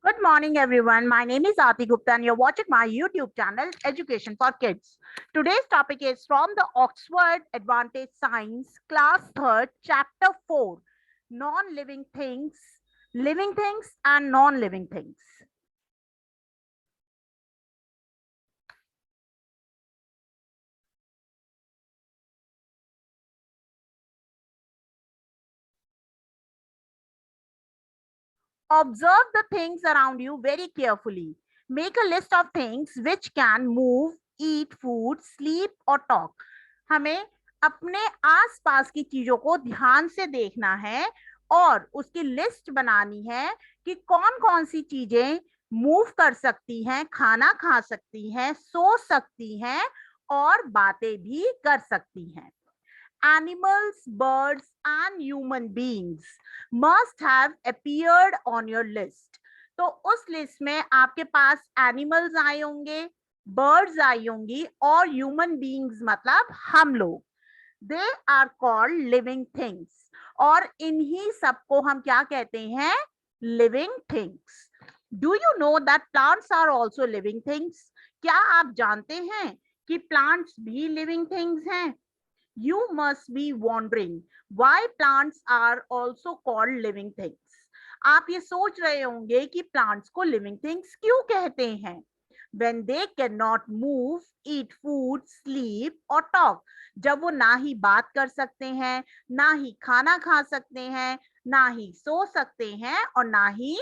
Good morning, everyone. My name is Aarti Gupta, and you're watching my YouTube channel, Education for Kids. Today's topic is from the Oxford Advantage Science, Class 3rd, Chapter 4, Non-Living Things, Living Things and Non-Living Things. Observe the things around you very carefully. Make a list of things which can move, eat food, sleep or talk. हमें अपने आसपास की चीजों को ध्यान से देखना है और उसकी लिस्ट बनानी है कि कौन कौन सी चीजें मूव कर सकती हैं, खाना खा सकती हैं, सो सकती हैं और बातें भी कर सकती हैं. Animals, birds, and human beings must have appeared on your list. तो उस लिस्ट में आपके पास एनिमल्स आए होंगे, बर्ड्स आई होंगी और ह्यूमन बीइंग्स मतलब हम लोग. They are called living things और इन्हीं सबको हम क्या कहते हैं? Living things. Do you know that plants are also living things? क्या आप जानते हैं कि प्लांट्स भी लिविंग थिंग्स हैं? You must be wondering why plants are also called living things. आप ये सोच रहे होंगे कि plants को living things क्यों कहते हैं? When they cannot move, eat food, sleep or talk. जब वो ना ही बात कर सकते हैं, ना ही खाना खा सकते हैं, ना ही सो सकते हैं और ना ही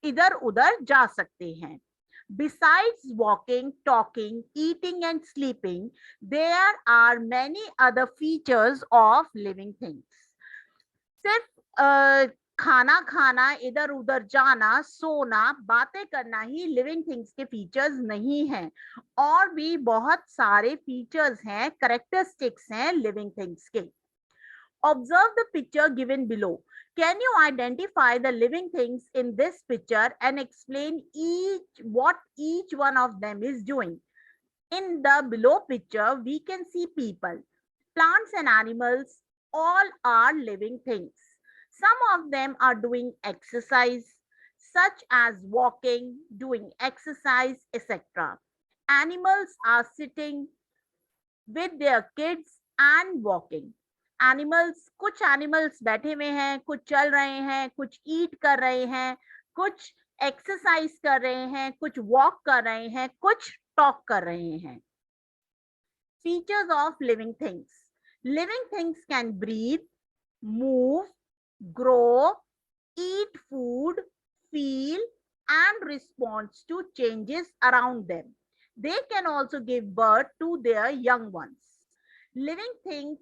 इधर उधर जा सकते हैं. Besides walking, talking, eating and sleeping, there are many other features of living things. सिर्फ खाना खाना, इधर उधर जाना, सोना, बातें करना ही लिविंग थिंग्स के फीचर्स नहीं हैं. और भी बहुत सारे फीचर्स हैं, कैरेक्टरिस्टिक्स हैं लिविंग थिंग्स के. Observe the picture given below. Can you identify the living things in this picture and explain what each one of them is doing? In the below picture, we can see people, plants and animals, all are living things. Some of them are doing exercise, such as walking, doing exercise, etc. Animals are sitting with their kids and walking. Animals, कुछ animals बैठे हुए हैं, कुछ चल रहे हैं, कुछ ईट कर रहे हैं, कुछ एक्सरसाइज कर रहे हैं, कुछ वॉक कर रहे हैं, कुछ टॉक कर रहे हैं. Features of living things. Living things can breathe, move, grow, eat food, feel and responds to changes around them. They can also give birth to their young ones. Living things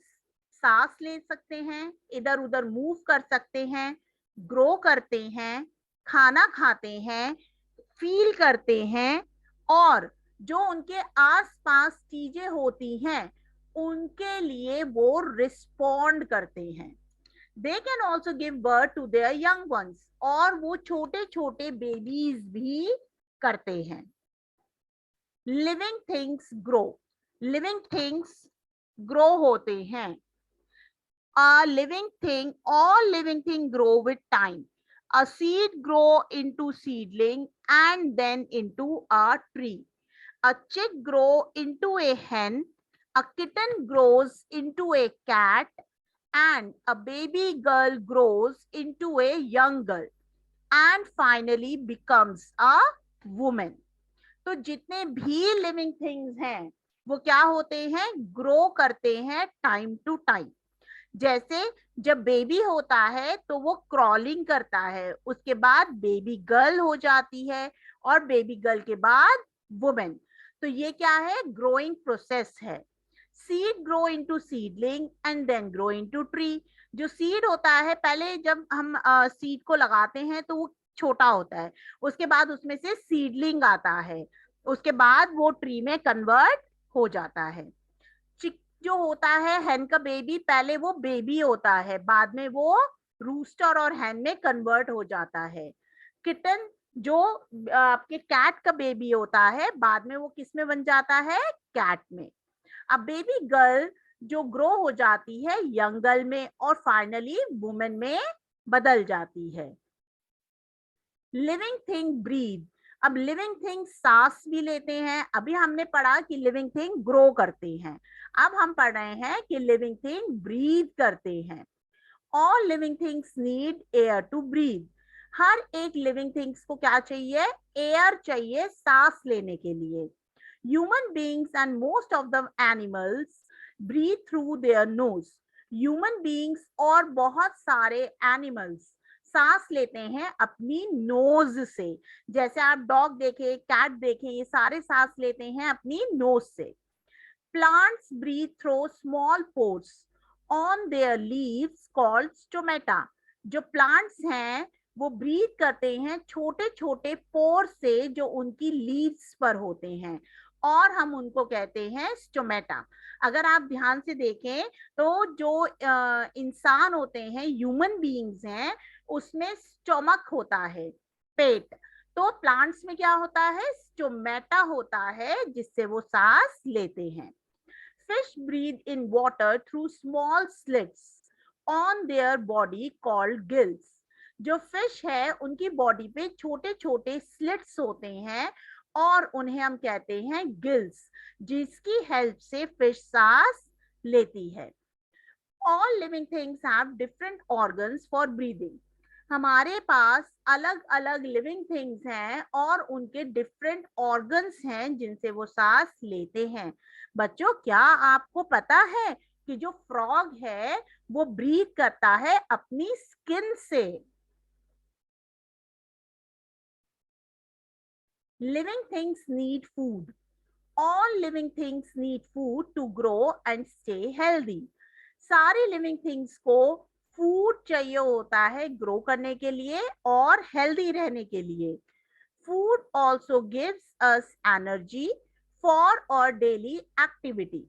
सांस ले सकते हैं, इधर उधर move कर सकते हैं, grow करते हैं, खाना खाते हैं, फील करते हैं और जो उनके आसपास चीजें होती हैं उनके लिए वो रिस्पॉन्ड करते हैं. They can also give birth to their young ones और वो छोटे छोटे बेबीज भी करते हैं. Living things grow. Living things grow होते हैं. A living thing, all living things grow with time. A seed grow into seedling and then into a tree. A chick grow into a hen. A kitten grows into a cat and a baby girl grows into a young girl and finally becomes a woman. तो जितने भी living things हैं वो क्या होते हैं? Grow करते हैं टाइम टू टाइम. जैसे जब बेबी होता है तो वो क्रॉलिंग करता है, उसके बाद बेबी गर्ल हो जाती है और बेबी गर्ल के बाद वुमेन. तो ये क्या है? ग्रोइंग प्रोसेस है. Seed grow into seedling and then grow into tree. जो सीड होता है, पहले जब हम सीड को लगाते हैं तो वो छोटा होता है, उसके बाद उसमें से सीडलिंग आता है, उसके बाद वो ट्री में कन्वर्ट हो जाता है. जो होता है हैन का बेबी, पहले वो बेबी होता है, बाद में वो रूस्टर और हैन में कन्वर्ट हो जाता है. किटन जो आपके कैट का बेबी होता है, बाद में वो किस में बन जाता है? कैट में. अब बेबी गर्ल जो ग्रो हो जाती है यंग गर्ल में और फाइनली वुमेन में बदल जाती है. Living thing breathe. अब लिविंग थिंग सांस भी लेते हैं, अभी हमने पढ़ा कि लिविंग थिंग ग्रो करते हैं, अब हम पढ़ रहे हैं कि लिविंग थिंग ब्रीथ करते हैं। All living things need air to breathe. हर एक लिविंग थिंग्स को क्या चाहिए? एयर चाहिए सांस लेने के लिए। Human beings and most of the animals breathe through their nose. Human beings और बहुत सारे एनिमल्स सांस लेते हैं अपनी नोज से। जैसे आप डॉग देखें, कैट देखें, ये सारे सांस लेते हैं अपनी नोज से। Plants breathe through small pores on their leaves called stomata. जो plants हैं वो ब्रीथ करते हैं छोटे छोटे पोर से जो उनकी लीव्स पर होते हैं, और हम उनको कहते हैं स्टोमेटा। अगर आप ध्यान से देखें तो जो इंसान होते हैं, ह्यूमन बीइंग्स हैं, उसमें स्टोमक होता है, पेट। तो प्लांट्स में क्या होता है? स्टोमेटा होता है, जिससे वो सांस लेते हैं। Fish breathe in water through small slits on their body called gills. जो फिश है उनकी बॉडी पे छोटे छोटे स्लिट्स होते हैं और उन्हें हम कहते हैं गिल्स, जिसकी हेल्प से फिश सांस लेती है। All living things have different organs for breathing. हमारे पास अलग अलग लिविंग थिंग्स हैं और उनके डिफरेंट ऑर्गन्स हैं जिनसे वो सांस लेते हैं। बच्चों, क्या आपको पता है कि जो फ्रॉग है वो ब्रीथ करता है अपनी स्किन से? Living things need food. All living things need food to grow and stay healthy. सारी लिविंग थिंग्स को फूड चाहिए होता है ग्रो करने के लिए और हेल्दी रहने के लिए। Food also gives us energy for और डेली एक्टिविटी।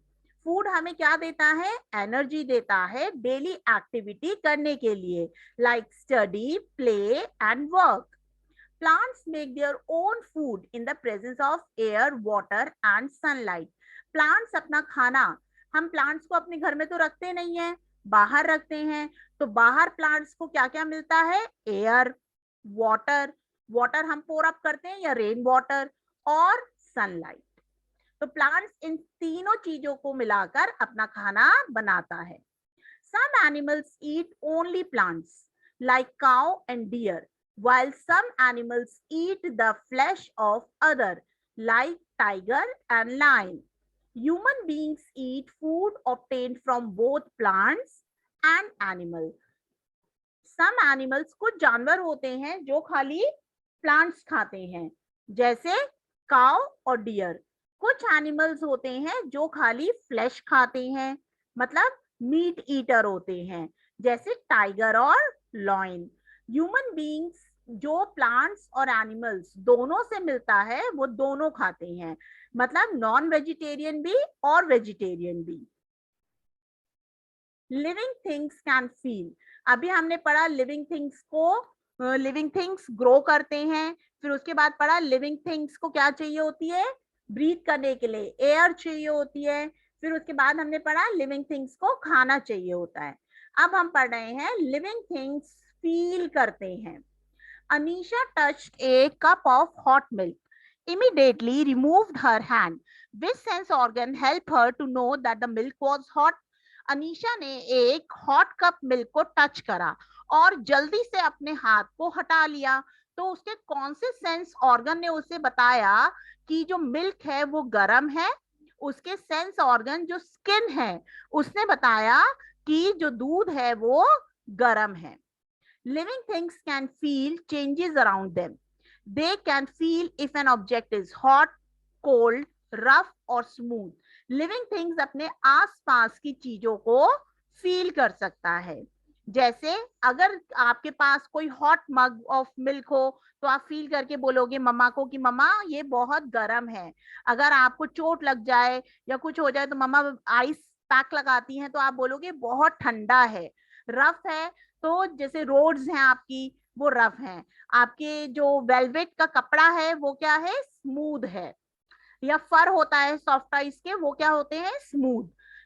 फूड हमें क्या देता है? एनर्जी देता है डेली एक्टिविटी करने के लिए, like study, play and work. Plants make their own food in the presence of air, water and sunlight. Plants अपना खाना, हम प्लांट्स को अपने घर में तो रखते नहीं है, बाहर रखते हैं। तो बाहर प्लांट्स को क्या क्या मिलता है? एयर, वाटर, वाटर हम पोर अप करते हैं या रेन वाटर, और सनलाइट। तो प्लांट्स इन तीनों चीजों को मिलाकर अपना खाना बनाता है। Some animals eat only plants, like cow and deer, while some animals eat the flesh of other, like tiger and lion. Human beings eat food obtained from both plants and animal. Some animals, कुछ जानवर होते हैं जो खाली plants खाते हैं, जैसे cow और डियर। कुछ एनिमल्स होते हैं जो खाली फ्लैश खाते हैं, मतलब मीट ईटर होते हैं, जैसे टाइगर और लॉयन। ह्यूमन बीइंग्स जो प्लांट्स और एनिमल्स दोनों से मिलता है वो दोनों खाते हैं, मतलब नॉन वेजिटेरियन भी और वेजिटेरियन भी। Living things can feel. अभी हमने पढ़ा लिविंग थिंग्स को, लिविंग थिंग्स ग्रो करते हैं, फिर उसके बाद पढ़ा लिविंग थिंग्स को क्या चाहिए होती है? ब्रीथ करने के लिए एयर चाहिए होती है। फिर उसके बाद हमने पढ़ा लिविंग थिंग्स को खाना चाहिए होता है। अब हम पढ़ रहे हैं लिविंग थिंग्स फील करते हैं। Anisha touched a cup of hot milk. Immediately removed her hand. Which sense organ helped her to know that the milk was hot? Anisha ने एक हॉट कप मिल्क को टच करा और जल्दी से अपने हाथ को हटा लिया। तो उसके कौन से सेंस ऑर्गन ने उसे बताया कि जो मिल्क है वो गर्म है? उसके सेंस ऑर्गन जो स्किन है उसने बताया कि जो दूध है वो गर्म है। Living things can feel changes around them. They can feel if an object is hot, cold, rough or smooth. Living things अपने आसपास की चीजों को फील कर सकता है। जैसे अगर आपके पास कोई हॉट मग ऑफ मिल्क हो तो आप फील करके बोलोगे मम्मा को कि मम्मा ये बहुत गर्म है। अगर आपको चोट लग जाए या कुछ हो जाए तो मम्मा आइस पैक लगाती हैं तो आप बोलोगे बहुत ठंडा है। रफ है तो जैसे रोड्स हैं आपकी वो रफ हैं, आपके जो वेलवेट का कपड़ा है वो क्या है? स्मूथ है। या फर होता है सॉफ्ट आइस के, वो क्या होते हैं? Smooth.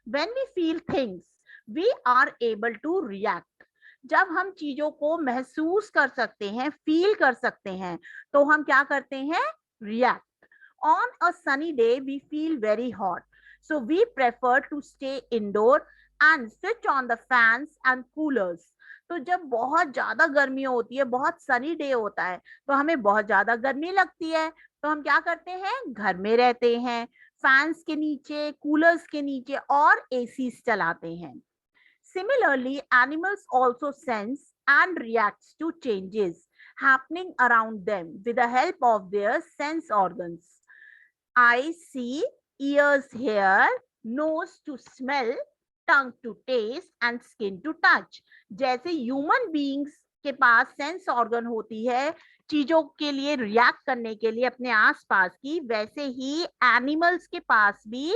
When we feel things we are able to react. जब हम चीजों को महसूस कर सकते हैं, फील कर सकते हैं, तो हम क्या करते हैं? React. On a sunny day we feel very hot, so we prefer to stay indoor and switch on the fans and coolers. तो जब बहुत ज्यादा गर्मी होती है, बहुत सनी डे होता है, तो हमें बहुत ज्यादा गर्मी लगती है, तो हम क्या करते हैं? घर में रहते हैं, फैंस के नीचे, कूलर्स के नीचे और एसीज चलाते हैं। Similarly, animals also sense and reacts to changes happening around them with the help of their sense organs. Eyes see, ears hear, nose to smell, tongue to taste and skin to touch. जैसे human beings के पास sense organ होती है चीजों के लिए react करने के लिए अपने आसपास की, वैसे ही एनिमल्स के पास भी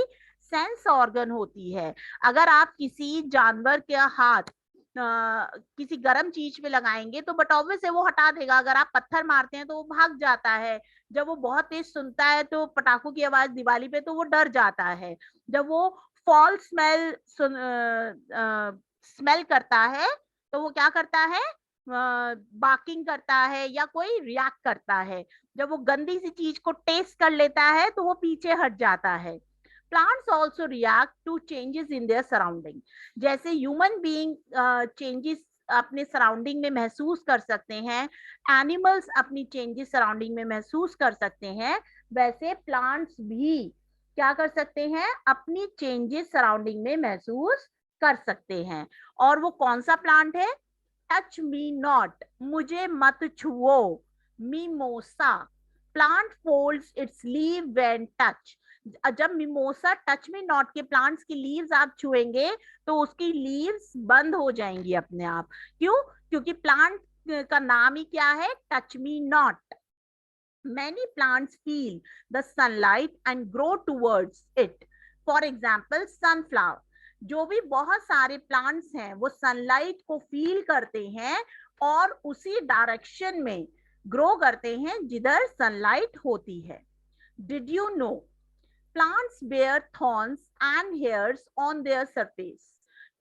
सेंस ऑर्गन होती है। अगर आप किसी जानवर का हाथ किसी गर्म चीज पे लगाएंगे तो बट ऑब्वियस है वो हटा देगा। अगर आप पत्थर मारते हैं तो वो भाग जाता है। जब वो बहुत तेज सुनता है तो पटाखों की आवाज दिवाली पे, तो वो डर जाता है। जब वो फॉल स्मेल स्मेल करता है तो वो क्या करता है? बाकिंग करता है या कोई रिएक्ट करता है। जब वो गंदी सी चीज को टेस्ट कर लेता है तो वो पीछे हट जाता है। Plants also react to changes in their surrounding. जैसे ह्यूमन बीइंग चेंजेस अपने सराउंडिंग में महसूस कर सकते हैं, एनिमल्स अपनी चेंजेस सराउंडिंग में महसूस कर सकते हैं, वैसे प्लांट्स भी क्या कर सकते हैं? अपनी चेंजेस सराउंडिंग में महसूस कर सकते हैं। और वो कौन सा प्लांट है? टच मी नॉट, मुझे मत छुओ, mimosa. Plant folds its leave when touch. जब मिमोसा टच मी नॉट के प्लांट्स की लीव्स आप छुएंगे तो उसकी लीव्स बंद हो जाएंगी अपने आप। क्यों? क्योंकि प्लांट का नाम ही क्या है? Touch me not. Many plants feel the sunlight and grow towards it. For example, sunflower. जो भी बहुत सारे प्लांट्स हैं वो सनलाइट को फील करते हैं और उसी डायरेक्शन में ग्रो करते हैं जिधर सनलाइट होती है। Did you know plants bear thorns and hairs on their surface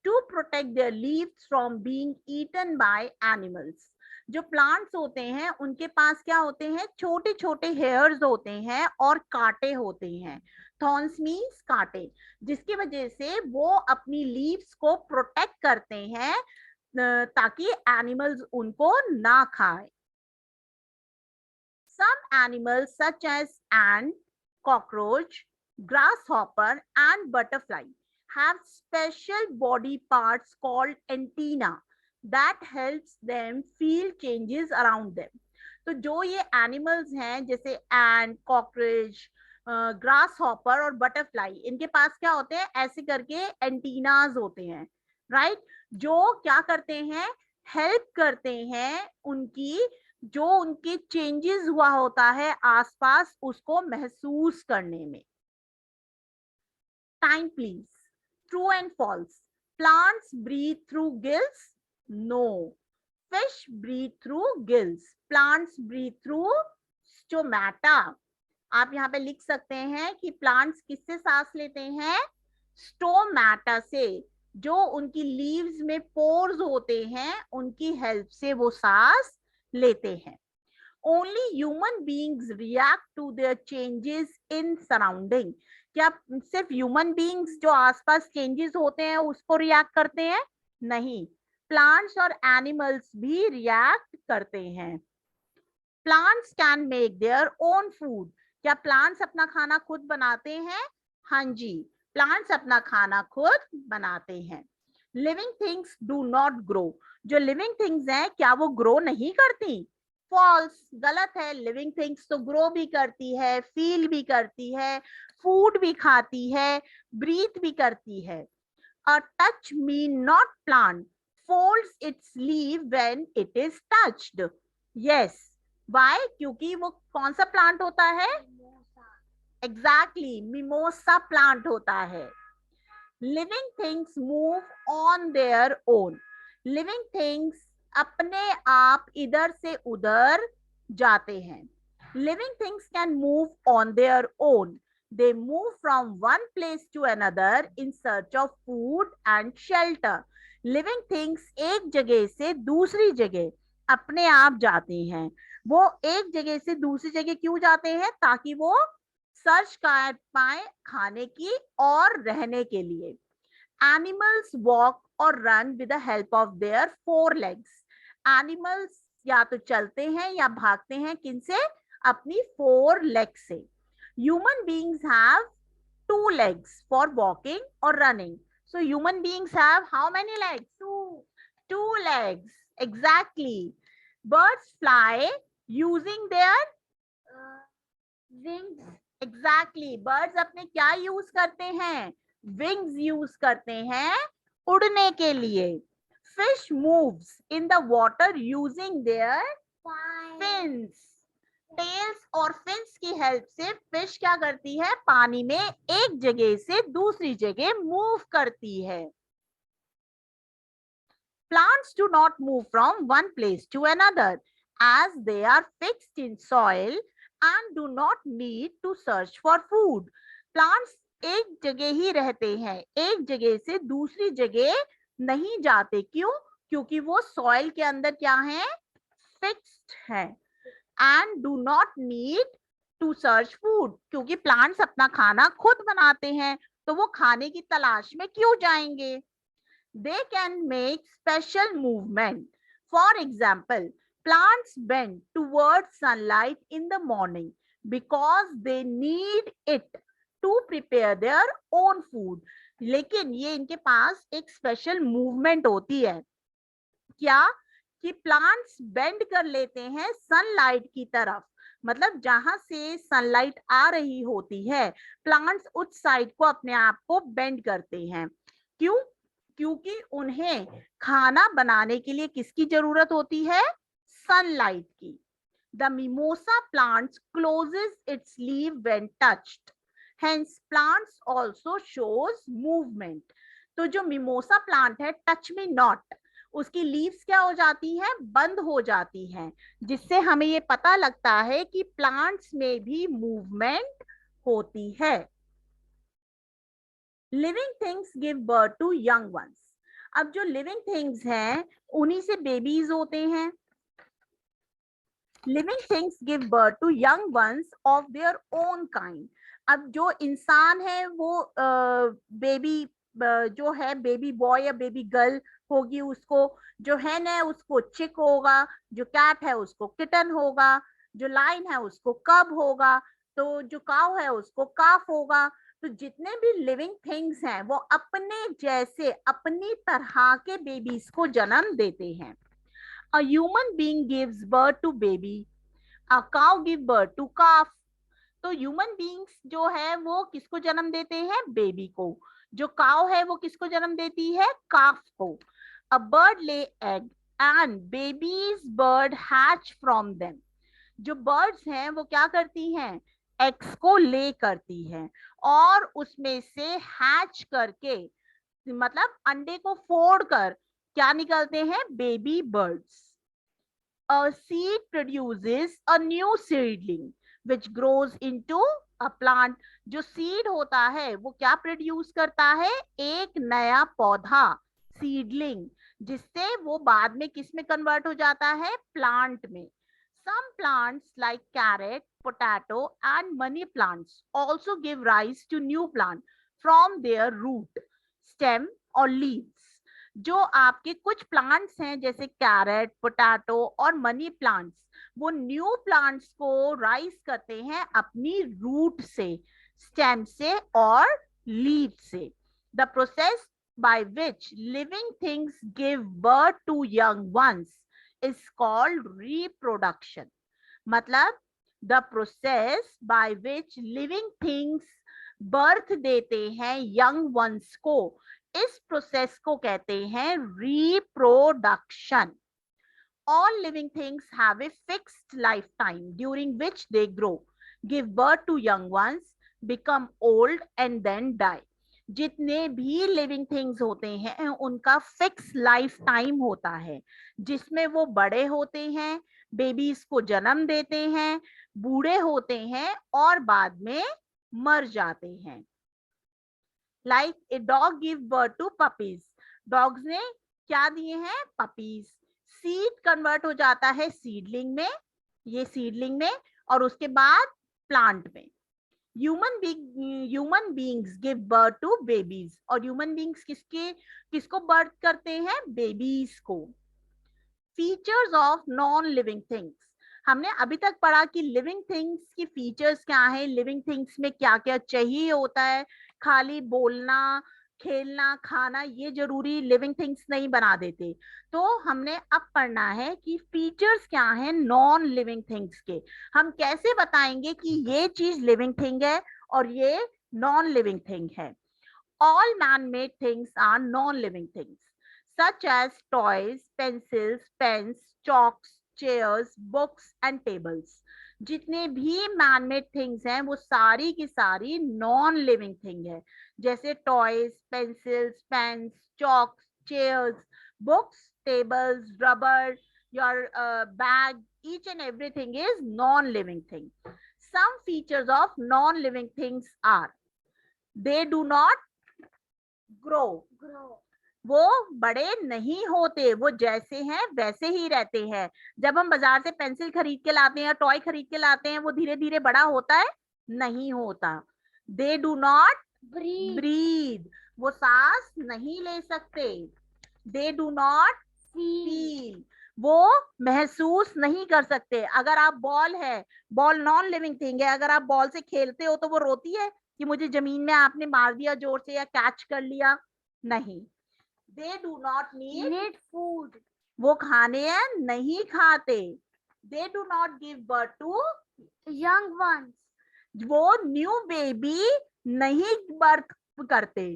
to protect their leaves from being eaten by animals? जो प्लांट्स होते हैं उनके पास क्या होते हैं? छोटे छोटे हेयर्स होते हैं और कांटे होते हैं। थॉर्न्स मीन्स कांटे, जिसकी वजह से वो अपनी लीव्स को प्रोटेक्ट करते हैं ताकि एनिमल्स उनको ना खाए। Some animals such as ant, cockroach, grasshopper and butterfly have special body parts called antenna that helps them feel changes around them. तो जो ये एनिमल्स हैं जैसे एंट, कॉकरोच, ग्रास हॉपर और बटरफ्लाई, इनके पास क्या होते हैं? ऐसे करके एंटीनाज होते हैं, राइट? जो क्या करते हैं? हेल्प करते हैं उनकी, जो उनके चेंजेस हुआ होता है आसपास उसको महसूस करने में। Time please. True and false. Plants breathe through gills? No. Fish breathe through gills. Plants breathe through stomata. आप यहाँ पे लिख सकते हैं कि प्लांट्स किससे सांस लेते हैं? स्टोमेटा से। जो उनकी लीव्स में पोर्स होते हैं उनकी हेल्प से वो सांस लेते हैं। Only human beings react to their changes in surrounding. क्या सिर्फ ह्यूमन बीइंग्स जो आसपास चेंजेस होते हैं उसको रिएक्ट करते हैं? नहीं, प्लांट्स और एनिमल्स भी रिएक्ट करते हैं। Plants can make their own food. क्या प्लांट्स अपना खाना खुद बनाते हैं? हाँ जी, प्लांट्स अपना खाना खुद बनाते हैं। Living things do not grow. जो लिविंग थिंग्स हैं क्या वो ग्रो नहीं करती? फॉल्स, गलत है। लिविंग थिंग्स तो ग्रो भी करती है, फील भी करती है, फूड भी खाती है, ब्रीथ भी करती है। अ touch me not plant folds its leaf when it is touched. Yes. Why? क्योंकि वो कौन सा प्लांट होता है? एग्जैक्टली, मिमोसा प्लांट होता है। Living things move on their own. Living things अपने आप इधर से उधर जाते हैं। Living things can move on their own. They move from one place to another in search of food and shelter. Living things एक जगह से दूसरी जगह अपने आप जाते हैं। वो एक जगह से दूसरी जगह क्यों जाते हैं? ताकि वो सर्च कर पाए खाने की और रहने के लिए। एनिमल्स वॉक और run with the help of there four legs. Animals या तो चलते हैं या भागते हैं किनसे? अपनी फोर लेग से। Human beings have two legs for walking or running. So human beings have how many legs? Two legs. Exactly. Birds fly using their wings. Exactly. Birds अपने क्या यूज करते हैं? Wings यूज करते हैं उड़ने के लिए. Fish moves in the water using their fins. Tails और फिन्स की हेल्प से फिश क्या करती है? पानी में एक जगह से दूसरी जगह मूव करती है. Plants do not move from one place to another as they are fixed in soil and do not need to search for food. Plants एक जगह ही रहते हैं, एक जगह से दूसरी जगह नहीं जाते. क्यों? क्योंकि वो सॉइल के अंदर क्या है? फिक्स्ड है. And do not need to search food. क्योंकि प्लांट्स अपना खाना खुद बनाते हैं, तो वो खाने की तलाश में क्यों जाएंगे? They can make special movement. For example, plants bend towards sunlight in the morning because they need it to prepare their own food. लेकिन ये इनके पास एक स्पेशल मूवमेंट होती है. क्या? कि प्लांट्स बेंड कर लेते हैं सनलाइट की तरफ. मतलब जहां से सनलाइट आ रही होती है, प्लांट्स उस साइड को अपने आप को बेंड करते हैं. क्यों? क्योंकि उन्हें खाना बनाने के लिए किसकी जरूरत होती है? सनलाइट की. The mimosa plant closes its leave when touched. Hence plants also shows movement. तो जो मिमोसा प्लांट है, टच मी नॉट, उसकी लीव्स क्या हो जाती हैं? बंद हो जाती हैं, जिससे हमें ये पता लगता है कि प्लांट्स में भी मूवमेंट होती है. Living things give birth to young ones. अब जो लिविंग थिंग्स हैं, उन्हीं से बेबीज होते हैं. Living things give birth to young ones of their own kind. अब जो इंसान है वो बेबी जो है, बेबी बॉय या बेबी गर्ल होगी, उसको जो हैन है उसको चिक होगा, जो कैट है उसको किटन होगा, जो लाइन है उसको कब होगा, तो जो काव है उसको काफ होगा. तो जितने भी लिविंग थिंग्स हैं वो अपने जैसे अपनी तरह के बेबीज को जन्म देते हैं. A human being gives birth to baby. A cow give birth to calf. तो ह्यूमन बीइंग्स जो है वो किसको जन्म देते हैं? बेबी को. जो काव है वो किसको जन्म देती है? काफ को. अ बर्ड ले egg and babies bird hatch from them. जो बर्ड्स हैं वो क्या करती हैं? एग्स को ले करती हैं और उसमें से हैच करके, मतलब अंडे को फोड़कर क्या निकलते हैं? Baby birds. A seed produces a new seedling which grows into a plant. जो सीड होता है वो क्या प्रोड्यूस करता है? एक नया पौधा, सीडलिंग, जिससे वो बाद में किस में कन्वर्ट हो जाता है? प्लांट में. Some plants like carrot, potato and money plants also give rise to new plant from their root, stem or leaves. जो आपके कुछ प्लांट्स हैं जैसे कैरेट, पोटैटो और मनी प्लांट्स, वो न्यू प्लांट्स को राइज करते हैं अपनी रूट से, स्टेम से और लीव से. The process by which living things give birth to young ones is called reproduction. मतलब the process by which living things birth देते हैं young ones को, इस प्रोसेस को कहते हैं reproduction. All living things have a fixed lifetime during which they grow, give birth to young ones, become old and then die. जितने भी living things होते हैं उनका फिक्स लाइफ टाइम होता है, जिसमें वो बड़े होते हैं, बेबीज को जन्म देते हैं, बूढ़े होते हैं और बाद में मर जाते हैं. Like a dog give birth to puppies. Dogs ने क्या दिए हैं? पपीज। सीड कन्वर्ट हो जाता है सीडलिंग में, ये सीडलिंग में, और उसके बाद प्लांट में। Human beings give birth to babies, और ह्यूमन बींग्स किसको बर्थ करते हैं? बेबीज को। Features of non living things, हमने अभी तक पढ़ा कि लिविंग थिंग्स की फीचर्स क्या है, लिविंग थिंग्स में क्या क्या चाहिए होता है। खाली बोलना, खेलना, खाना ये जरूरी लिविंग थिंग्स नहीं बना देते। तो हमने अब पढ़ना है कि फीचर्स क्या है नॉन लिविंग थिंग्स के। हम कैसे बताएंगे कि ये चीज लिविंग थिंग है और ये नॉन लिविंग थिंग है। All man-made things are non-living things, such as toys, pencils, pens, chalks, chairs, books and tables. जितने भी man-made things हैं वो सारी की सारी non-living thing है, जैसे toys, pencils, pens, chalks, chairs, books, tables, rubber, your bag, each and everything is non-living thing. Some features of non-living things are they do not grow, वो बड़े नहीं होते, वो जैसे हैं वैसे ही रहते हैं। जब हम बाजार से पेंसिल खरीद के लाते हैं या टॉय खरीद के लाते हैं, वो धीरे धीरे बड़ा होता है? नहीं होता। दे डू नॉट ब्रीथ, वो सांस नहीं ले सकते। दे डू नॉट फील, वो महसूस नहीं कर सकते। अगर आप बॉल है, बॉल नॉन लिविंग थिंग है, अगर आप बॉल से खेलते हो तो वो रोती है कि मुझे जमीन में आपने मार दिया जोर से या कैच कर लिया? नहीं। They do not need food, वो खाने नहीं खाते। They do not give birth to young ones, वो न्यू बेबी नहीं बर्थ करते।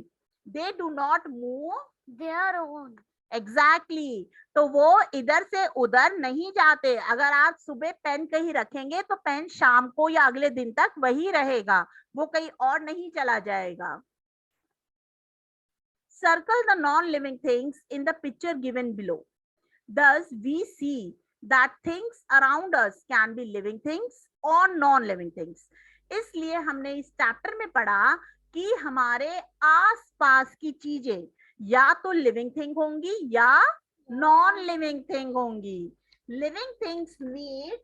They do not move their own, exactly, तो वो इधर से उधर नहीं जाते। अगर आप सुबह पेन कहीं रखेंगे तो पेन शाम को या अगले दिन तक वही रहेगा, वो कहीं और नहीं चला जाएगा। Circle the non-living things in the picture given below. Thus, we see that things around us can be living things or non-living things. इसलिए हमने इस चैप्टर में पढ़ा कि हमारे आसपास की चीजें या तो लिविंग थिंग होंगी या नॉन लिविंग थिंग होंगी। Living things need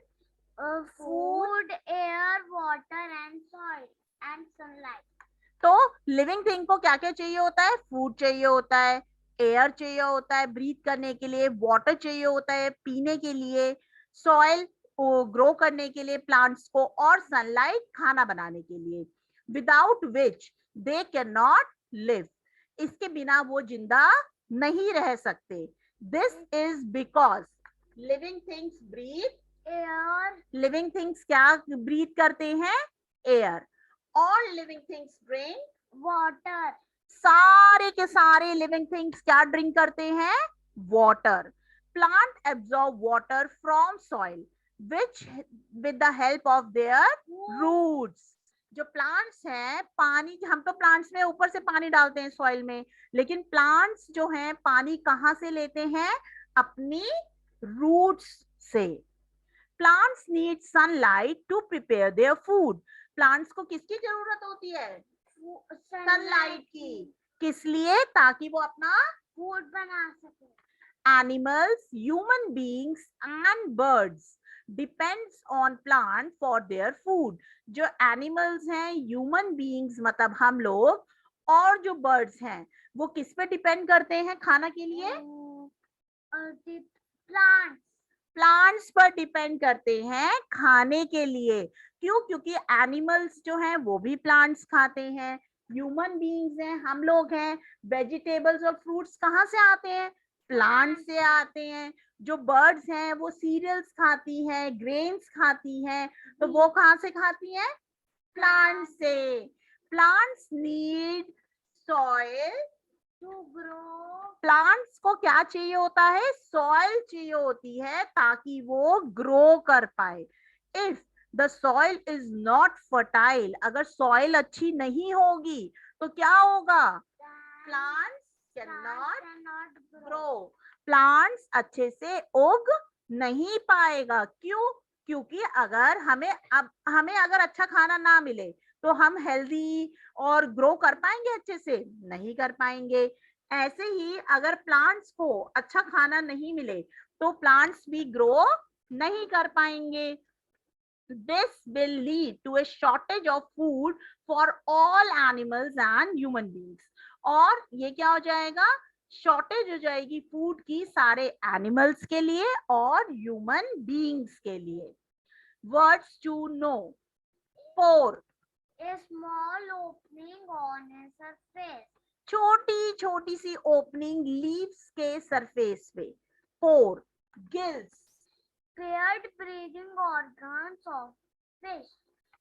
food, air, water and soil and sunlight. तो लिविंग थिंग को क्या क्या चाहिए होता है? फूड चाहिए होता है, एयर चाहिए होता है ब्रीथ करने के लिए, वाटर चाहिए होता है पीने के लिए, सॉइल ग्रो करने के लिए प्लांट्स को, और सनलाइट खाना बनाने के लिए। Without which they can not live, इसके बिना वो जिंदा नहीं रह सकते। This is because living things breathe air, living things क्या ब्रीथ करते हैं? Air. All living things drink water, सारे के सारे लिविंग थिंग्स क्या ड्रिंक करते हैं? Water. Plant absorb water from soil which with the help of their roots. जो प्लांट्स हैं, पानी, हम तो प्लांट्स में ऊपर से पानी डालते हैं सॉइल में, लेकिन प्लांट्स जो हैं पानी कहाँ से लेते हैं? अपनी रूट्स से। Plants need sunlight to prepare their food, plants को किसकी जरूरत होती है? सनलाइट की। किस लिए? ताकि वो अपना फूड बना सके। Animals, human beings and birds depends on plant for their food. जो एनिमल्स हैं, ह्यूमन बीइंग्स मतलब हम लोग, और जो बर्ड्स हैं वो किस पे डिपेंड करते हैं खाना के लिए? प्लांट्स, प्लांट्स पर डिपेंड करते हैं खाने के लिए। क्यों? क्योंकि एनिमल्स जो हैं वो भी प्लांट्स खाते हैं, ह्यूमन बीइंग्स हैं, हम लोग हैं, वेजिटेबल्स और फ्रूट्स कहाँ से आते हैं? प्लांट से आते हैं। जो बर्ड्स हैं वो सीरियल्स खाती हैं, ग्रेन्स खाती हैं, तो वो कहाँ से खाती हैं? प्लांट से। Plants need soil to grow, plants को क्या चाहिए होता है? सॉइल चाहिए होती है ताकि वो ग्रो कर पाए। If the soil is not fertile, अगर सॉइल अच्छी नहीं होगी तो क्या होगा? Plants can not grow, plants अच्छे से उग नहीं पाएगा। क्यों? क्योंकि अगर हमें अगर अच्छा खाना ना मिले तो हम हेल्दी और ग्रो कर पाएंगे अच्छे से? नहीं कर पाएंगे। ऐसे ही अगर प्लांट्स को अच्छा खाना नहीं मिले तो प्लांट्स भी ग्रो नहीं कर पाएंगे. This will lead to a shortage of food for all animals and human beings. और ये क्या हो जाएगा, शॉर्टेज हो जाएगी फूड की सारे एनिमल्स के लिए और ह्यूमन बीइंग्स के लिए. Words to know. Pore, A small opening on a surface. छोटी छोटी सी ओपनिंग लीव्स के सरफेस पे. Pore. Gills, Paired breathing organs of fish.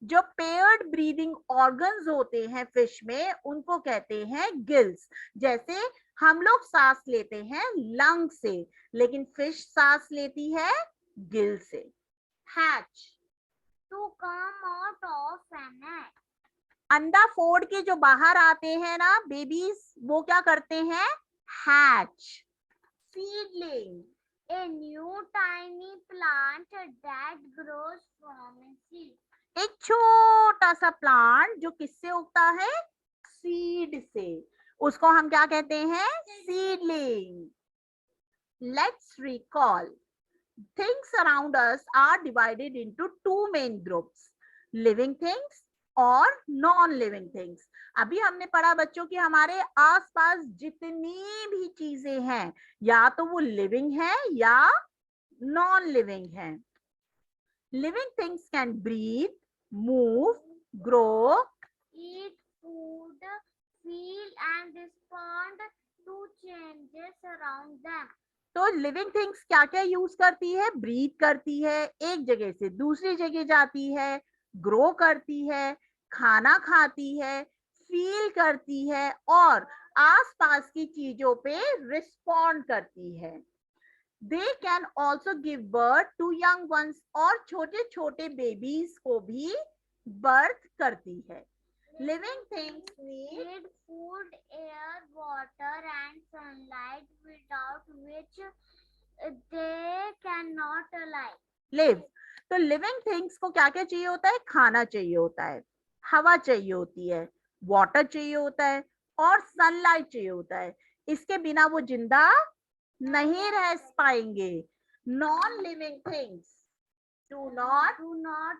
जो पेयर्ड ब्रीदिंग ऑर्गन्स होते हैं फिश में उनको कहते हैं गिल्स. जैसे हम लोग सांस लेते हैं लंग से, लेकिन फिश सांस लेती है गिल से. Hatch, To come out of an egg. अंडा फोड़ के जो बाहर आते हैं ना बेबीज, वो क्या करते हैं, hatch. Seedling, A new tiny plant that grows from a seed. एक छोटा सा प्लांट जो किससे उगता है, सीड से, उसको हम क्या कहते हैं, seedling. Let's recall. Things around us are divided into two main groups, living things और नॉन लिविंग थिंग्स. अभी हमने पढ़ा बच्चों कि हमारे आसपास जितनी भी चीजें हैं या तो वो लिविंग है या नॉन लिविंग है. Living things can breathe, move, grow, Eat food, feel and respond to changes around them. तो लिविंग थिंग्स क्या क्या यूज करती है, ब्रीथ करती है, एक जगह से दूसरी जगह जाती है, ग्रो करती है, खाना खाती है, फील करती है और आसपास की चीजों पे रिस्पॉन्ड करती है. They can also give birth to young ones, और छोटे छोटे बेबीज को भी बर्थ करती है. Living things need Need food, air, water and sunlight without which they cannot live. Live. तो लिविंग थिंग्स को क्या क्या चाहिए होता है, खाना चाहिए होता है, हवा चाहिए होती है, वाटर चाहिए होता है और सनलाइट चाहिए होता है. इसके बिना वो जिंदा नहीं रह पाएंगे. Non living things do not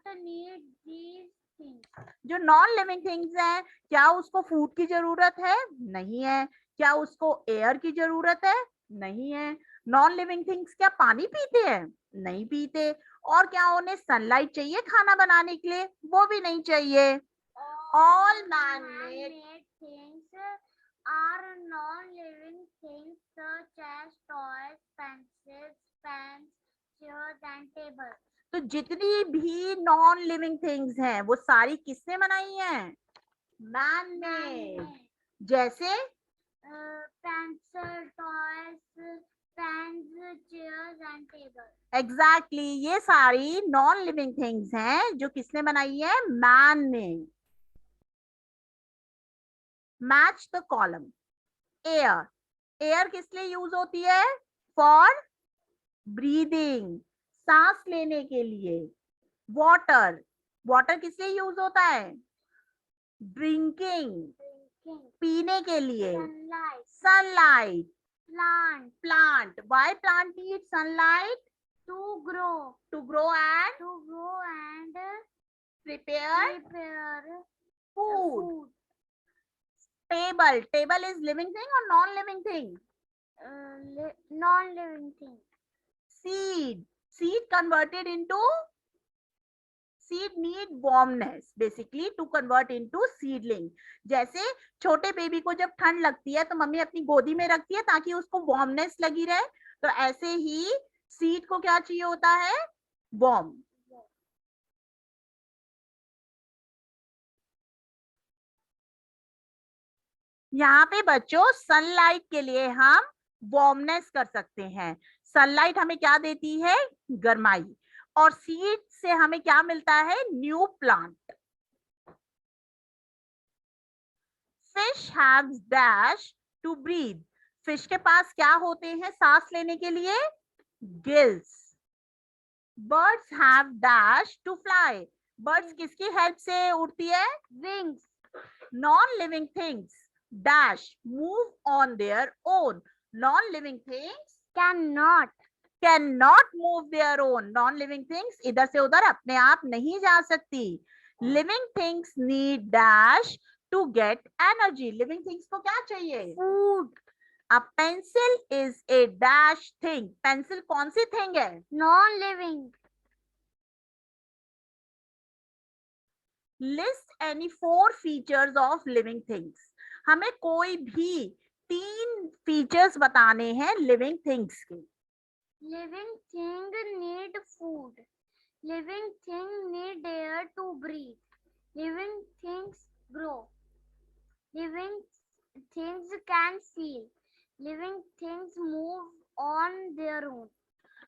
need these things. जो नॉन लिविंग थिंग्स हैं, क्या उसको फूड की जरूरत है, नहीं है. क्या उसको एयर की जरूरत है, नहीं है. नॉन लिविंग थिंग्स क्या पानी पीते हैं, नहीं पीते. और क्या उन्हें सनलाइट चाहिए खाना बनाने के लिए, वो भी नहीं चाहिए. All man-made things are non-living things such as toys, pencils, pens, chairs and tables. तो जितनी भी नॉन लिविंग थिंग्स हैं वो सारी किसने बनाई हैं, मैन ने. जैसे Pencil, toys, pens, chairs and tables. Exactly ये सारी नॉन लिविंग थिंग्स हैं जो किसने बनाई है, मैन ने. Match the column. Air. Air किस लिए यूज होती है, फॉर ब्रीदिंग, सांस लेने के लिए. वाटर. वाटर किस लिए यूज होता है, ड्रिंकिंग, पीने के लिए. Sunlight, sunlight. plant, plant. Why plant need sunlight, to grow, to grow and and prepare prepare food. food. Table. Table is living thing और non living thing. Non-living thing. Seed. Seed converted into, seed need warmness basically to convert into seedling. जैसे छोटे baby को जब ठंड लगती है तो mummy अपनी गोदी में रखती है ताकि उसको वार्मनेस लगी रहे, तो ऐसे ही सीड को क्या चाहिए होता है, वार्म. यहाँ पे बच्चों सनलाइट के लिए हम वार्मनेस कर सकते हैं. सनलाइट हमें क्या देती है, गर्माई. और सीड से हमें क्या मिलता है, new plant. Fish haves dash to breathe. Fish के पास क्या होते हैं सांस लेने के लिए, gills. Birds have dash to fly. Birds किसकी हेल्प से उड़ती है, Wings. Non living things dash move on their own. Non-living things cannot move their own. Non-living things इधर से उधर अपने आप नहीं जा सकती. Living things need dash to get energy. Living things को क्या चाहिए? food. A pencil is a dash thing. Pencil कौन सी thing है? Non-living. List any 4 features of living things. हमें कोई भी 3 features बताने हैं living things के. Living thing need food. Living thing need air to breathe. Living things grow. Living things can feel. Living things move on their own.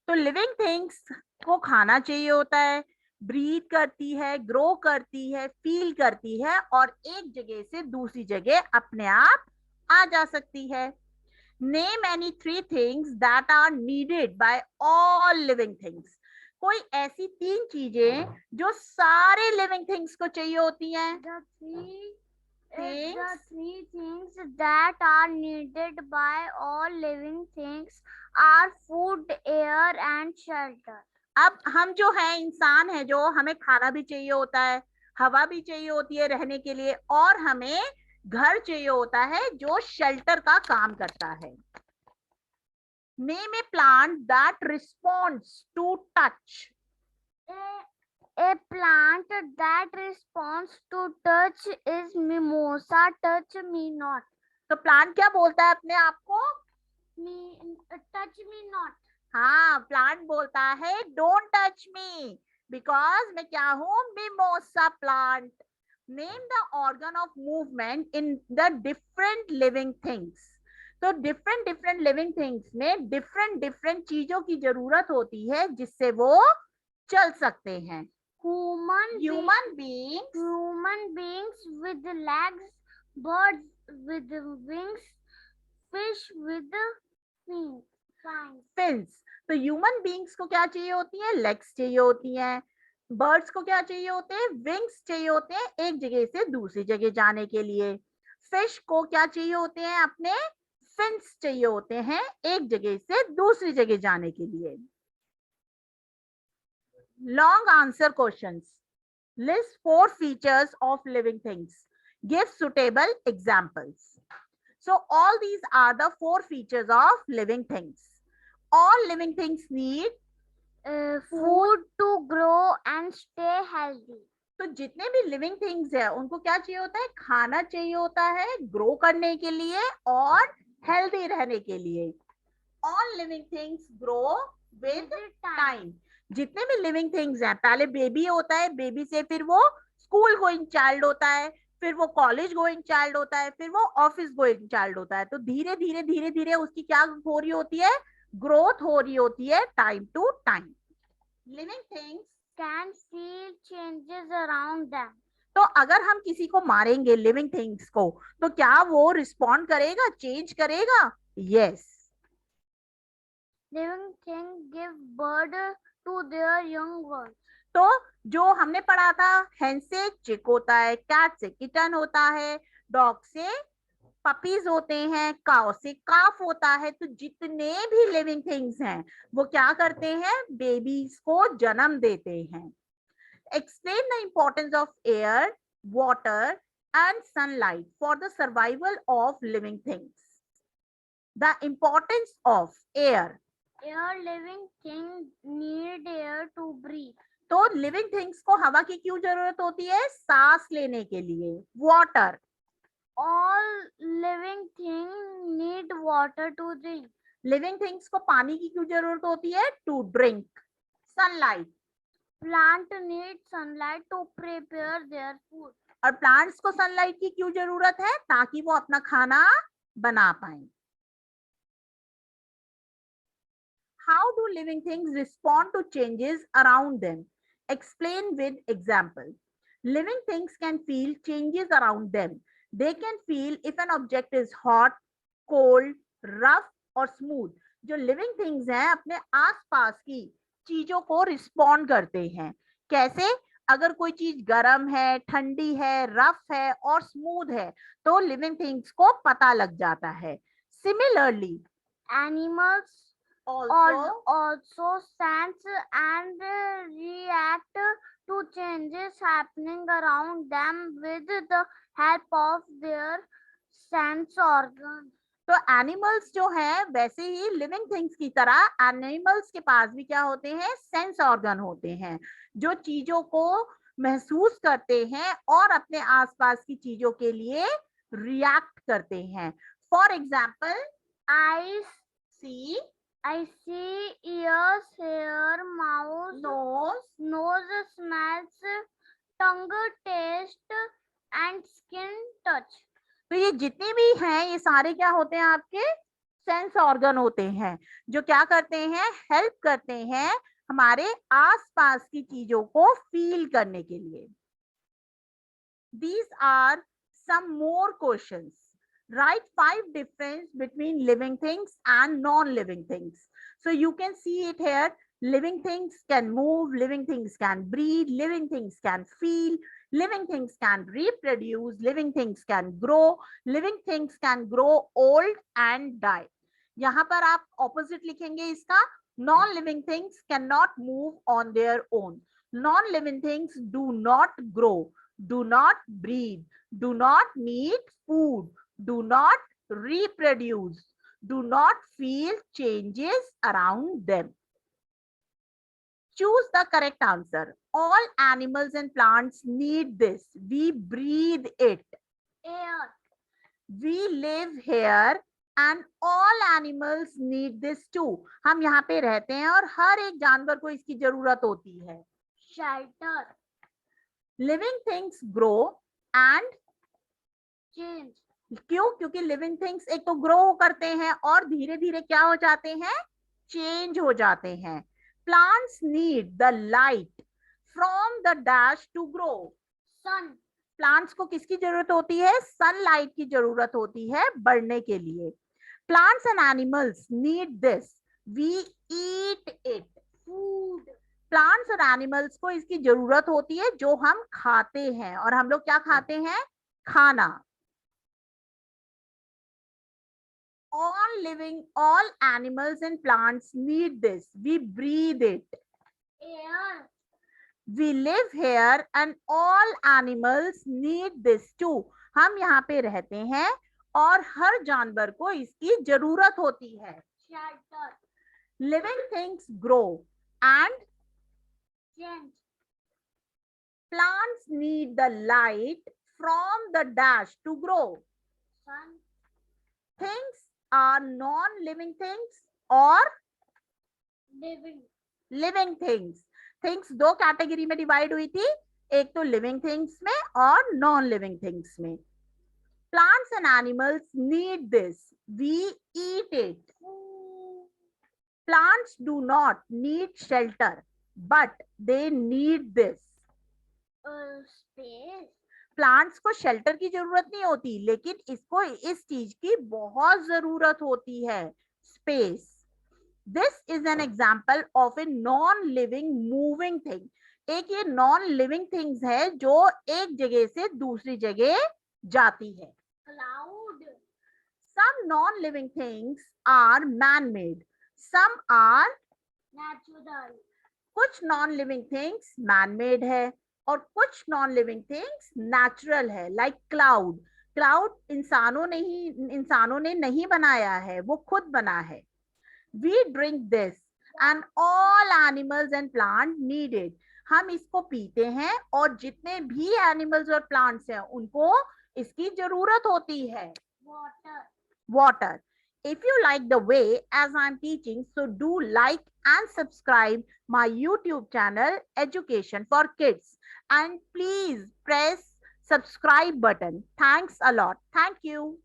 तो living things को खाना चाहिए होता है, ब्रीथ करती है, ग्रो करती है, फील करती है और एक जगह से दूसरी जगह अपने आप आ जा सकती है. Name any 3 things that are needed by all living things. कोई ऐसी 3 चीजें जो सारे लिविंग थिंग्स को चाहिए होती हैं. The three things that are needed by all living things are food, air and shelter. अब हम जो है इंसान है, जो हमें खाना भी चाहिए होता है, हवा भी चाहिए होती है रहने के लिए और हमें घर चाहिए होता है जो शेल्टर का काम करता है. Name a plant that responds to touch. A plant that responds to touch is mimosa. Touch me not. तो प्लांट क्या बोलता है अपने आप को? Touch me not. हाँ, प्लांट बोलता है don't touch me because मैं क्या हूँ? Mimosa plant. Name the organ of movement in the different living things. तो different living things में different चीजों की जरूरत होती है जिससे वो चल सकते हैं. Human beings with legs, birds with wings, fish with fins. तो ह्यूमन बींग्स को क्या चाहिए होती है? लेग्स चाहिए होती हैं. बर्ड्स को क्या चाहिए होते हैं? विंग्स चाहिए होते हैं एक जगह से दूसरी जगह जाने के लिए. फिश को क्या चाहिए होते हैं? अपने फिन्स चाहिए होते हैं एक जगह से दूसरी जगह जाने के लिए. Long answer questions. List 4 features of living things. Give suitable examples. So all these are the 4 features of living things. All living things need food to grow and stay healthy. तो जितने भी लिविंग थिंग्स है उनको क्या चाहिए होता है? खाना चाहिए होता है ग्रो करने के लिए और हेल्दी रहने के लिए. All living things grow with time. जितने भी लिविंग थिंग्स हैं, पहले बेबी होता है, बेबी से फिर वो स्कूल गोइंग चाइल्ड होता है, फिर वो कॉलेज गोइंग चाइल्ड होता है, फिर वो ऑफिस गोइंग चाइल्ड होता है. तो धीरे धीरे उसकी क्या हो रही होती है? ग्रोथ हो रही होती है time to time. Living things can feel changes around them. तो अगर हम किसी को मारेंगे लिविंग थिंग्स को तो क्या वो रिस्पॉन्ड करेगा, चेंज करेगा? Yes. Living things give birth to their young ones. तो जो हमने पढ़ा था, hen से चिक होता है, कैट से किटन होता है, डॉग से पपीज होते हैं, काउ से काफ होता है. तो जितने भी लिविंग थिंग्स हैं वो क्या करते हैं? बेबीज को जन्म देते हैं. Explain the importance of air, water and sunlight for the survival of living things. The importance of air. Living things need air to breathe. तो लिविंग थिंग्स को हवा की क्यों जरूरत होती है? सांस लेने के लिए. Water. All living things need water to drink. Living things को पानी की क्यों जरूरत होती है? To drink. Sunlight. Plant need sunlight to prepare their food. और प्लांट्स को सनलाइट की क्यों जरूरत है? ताकि वो अपना खाना बना पाए. How do living things respond to changes around them? Explain with example. Living things can feel changes around them. They can feel if an object is hot, cold, rough or smooth. जो living things हैं अपने आसपास की चीजों को respond करते हैं. कैसे? अगर कोई चीज गर्म है, ठंडी है, रफ है और स्मूथ है तो लिविंग थिंग्स को पता लग जाता है. Similarly animals also sense and react to changes happening around them with the help of their sense organ. तो एनिमल्स जो है वैसे ही लिविंग थिंग्स की तरह एनिमल्स के पास भी क्या होते हैं, सेंस ऑर्गन होते हैं, जो चीजों को महसूस करते हैं और अपने आसपास की चीजों के लिए रिएक्ट करते हैं. For example I see, see ears, hair, mouth, nose, smells, tongue, taste, and skin touch. तो ये जितने भी हैं ये सारे क्या होते हैं, आपके सेंस ऑर्गन होते हैं, जो क्या करते हैं, हेल्प करते हैं हमारे आसपास की चीजों को फील करने के लिए. These are some more questions. Write 5 difference between living things and non-living things. So you can see it here. Living things can move, living things can breathe, living things can feel, living things can reproduce, living things can grow, living things can grow old and die. यहाँ पर आप opposite लिखेंगे इसका. Non-living things cannot move on their own. Non-living things do not grow, do not breathe, do not need food, do not reproduce, do not feel changes around them. Choose the correct answer. All animals and plants need this. We breathe it. Air. We live here and all animals need this too. हम यहाँ पे रहते हैं और हर एक जानवर को इसकी जरूरत होती है. Shelter. Living things grow and change. क्यों? क्योंकि लिविंग थिंग्स एक तो ग्रो करते हैं और धीरे धीरे क्या हो जाते हैं, चेंज हो जाते हैं. Plants need the light from the dash to grow. Sun. Plants को किसकी जरूरत होती है, सनलाइट की जरूरत होती है बढ़ने के लिए. Plants and animals need this. We eat it. Food. Plants और एनिमल्स को इसकी जरूरत होती है जो हम खाते हैं, और हम लोग क्या खाते हैं, खाना. all animals and plants need this. We breathe it. Air. We live here and all animals need this too. हम यहाँ पे रहते हैं और हर जानवर को इसकी जरूरत होती है. Shelter. Living things grow and change. Plants need the light from the dash to grow. Sun. Things are non-living things or living. living things. Things दो कैटेगरी में डिवाइड हुई थी, एक तो लिविंग थिंग्स में और नॉन लिविंग थिंग्स में. Plants and animals need this. We eat it. Plants do not need shelter, but they need this. Space. Plants को शेल्टर की जरूरत नहीं होती, लेकिन इसको इस चीज की बहुत जरूरत होती है, space. This is an example of a non living moving thing. एक ये नॉन लिविंग थिंग्स है जो एक जगह से दूसरी जगह जाती है. Cloud. Some non-living things are man-made. Some are natural. कुछ non-living things man-made है और कुछ non-living things natural है. Like cloud. Cloud इंसानों ने नहीं बनाया है, वो खुद बना है. We drink this and all animals and plants need it. हम इसको पीते हैं और जितने भी एनिमल्स और प्लांट्स हैं उनको इसकी जरूरत होती है. Water. If you like the way as I'm teaching, so do like and subscribe my YouTube channel Education for Kids, and please press subscribe button. Thanks a lot. Thank you.